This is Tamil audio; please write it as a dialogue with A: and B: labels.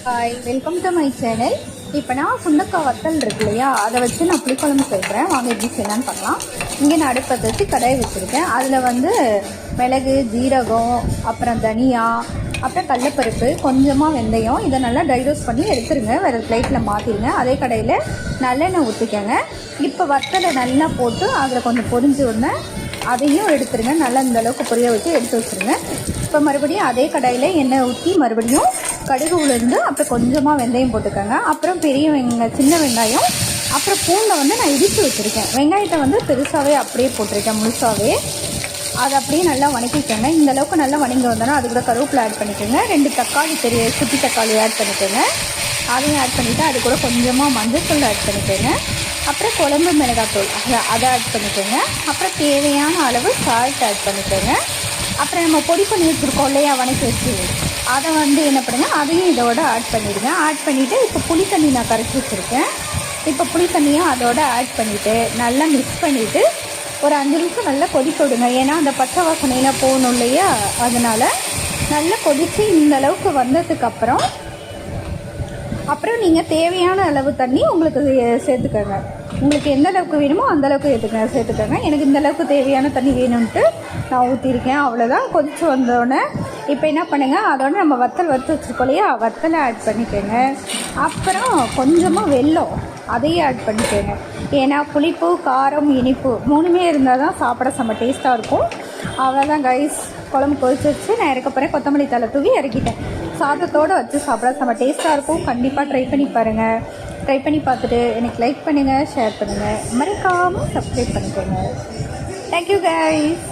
A: Hi, welcome to my channel. இப்போ நான் சுண்டக்காய் வத்தல் இருக்கு இல்லையா, அதை வச்சு நான் புளிக்குழம்பு செய்கிறேன். வாங்க எப்படி செய்யலான்னு பார்க்கலாம். இங்கே நான் அடுப்பத்தை வச்சு கடாயை வச்சுருக்கேன். அதில் வந்து மிளகு, ஜீரகம், அப்புறம் தனியா, அப்புறம் கடலப்பருப்பு, கொஞ்சமாக வெந்தயம், இதை நல்லா ட்ரை ரோஸ்ட் பண்ணி எடுத்துருங்க. வேறு பிளேட்டில் மாற்றிடுங்க. அதே கடையில் நல்லெண்ணெய் ஊற்றிக்கோங்க. இப்போ வத்தலை நல்லா போட்டு அதில் கொஞ்சம் பொரிஞ்சு உடனே அதையும் எடுத்துருங்க. நல்லா இந்த அளவுக்கு பொரிய வச்சு எடுத்து வச்சுருங்க. இப்போ மறுபடியும் அதே கடாயில் எண்ணெய் ஊற்றி மறுபடியும் கடுகு உளுந்து, அப்புறம் கொஞ்சமாக வெந்தயம் போட்டுக்கோங்க. அப்புறம் சின்ன வெங்காயம், அப்புறம் பூண்டை வந்து நான் இடித்து வச்சுருக்கேன். வெங்காயத்தை வந்து பெருசாகவே அப்படியே போட்டிருக்கேன், முழுசாகவே. அதை அப்படியே நல்லா வணக்கிக்கோங்க. இந்த அளவுக்கு நல்லா வணங்கி வந்தோன்னா அது கூட கருவேப்பிலை ஆட் பண்ணிக்கோங்க. 2 தக்காளி, பெரிய குட்டி தக்காளி ஆட் பண்ணிக்கோங்க. அதையும் ஆட் பண்ணிவிட்டு அது கூட கொஞ்சமாக மஞ்சள் ஆட் பண்ணிக்கோங்க. அப்புறம் குழம்பு மிளகாத்தூள் அதை ஆட் பண்ணிக்கோங்க. அப்புறம் தேவையான அளவு சால்ட் ஆட் பண்ணிக்கோங்க. அப்புறம் நம்ம பொடி பண்ணி வச்சுருக்கோம் இல்லையா, வணக்கி வச்சு, அதை வந்து என்ன பண்ணுங்க, அதையும் இதோட ஆட் பண்ணிவிடுங்க. ஆட் பண்ணிவிட்டு இப்போ புளி தண்ணி நான் கரைச்சி வச்சுருக்கேன். இப்போ புளி தண்ணியும் அதோட ஆட் பண்ணிவிட்டு நல்லா மிக்ஸ் பண்ணிவிட்டு ஒரு 5 நிமிஷம் நல்லா கொதிக்க விடுங்க. ஏன்னா அந்த பச்சை வாசனையில் போகணும் இல்லையா, அதனால் நல்லா கொதித்து இந்த அளவுக்கு வந்ததுக்கப்புறம் நீங்கள் தேவையான அளவு தண்ணி உங்களுக்கு சேர்த்துக்கோங்க. உங்களுக்கு எந்த அளவுக்கு வேணுமோ அந்த அளவுக்கு சேர்த்துக்கோங்க. எனக்கு இந்த அளவுக்கு தேவையான தண்ணி வேணும்ன்ட்டு நான் ஊற்றிருக்கேன். அவ்வளோதான். கொதித்து வந்தோடனே இப்போ என்ன பண்ணுங்கள், அதோட நம்ம வத்தல் வறுத்து வச்சுருக்கோம் இல்லையா, வத்தலை ஆட் பண்ணிக்கோங்க. அப்புறம் கொஞ்சமாக வெல்லம், அதையும் ஆட் பண்ணிக்கோங்க. ஏன்னா புளிப்பு, காரம், இனிப்பு 3மே இருந்தால் தான் சாப்பிட செம்ம டேஸ்ட்டாக இருக்கும். அவ்வளோதான் கைஸ். குழம்பு கொதிச்சு வச்சு நான் இறக்க போகிறேன். கொத்தமல்லி தலை தூவி இறக்கிட்டேன். சாதத்தோடு வச்சு சாப்பிட செம்ம டேஸ்ட்டாக இருக்கும். கண்டிப்பாக ட்ரை பண்ணி பாருங்கள். ட்ரை பண்ணி பார்த்துட்டு எனக்கு லைக் பண்ணுங்கள், ஷேர் பண்ணுங்கள், மறக்காமல் சப்ஸ்கிரைப் பண்ணிக்கோங்க. Thank you guys.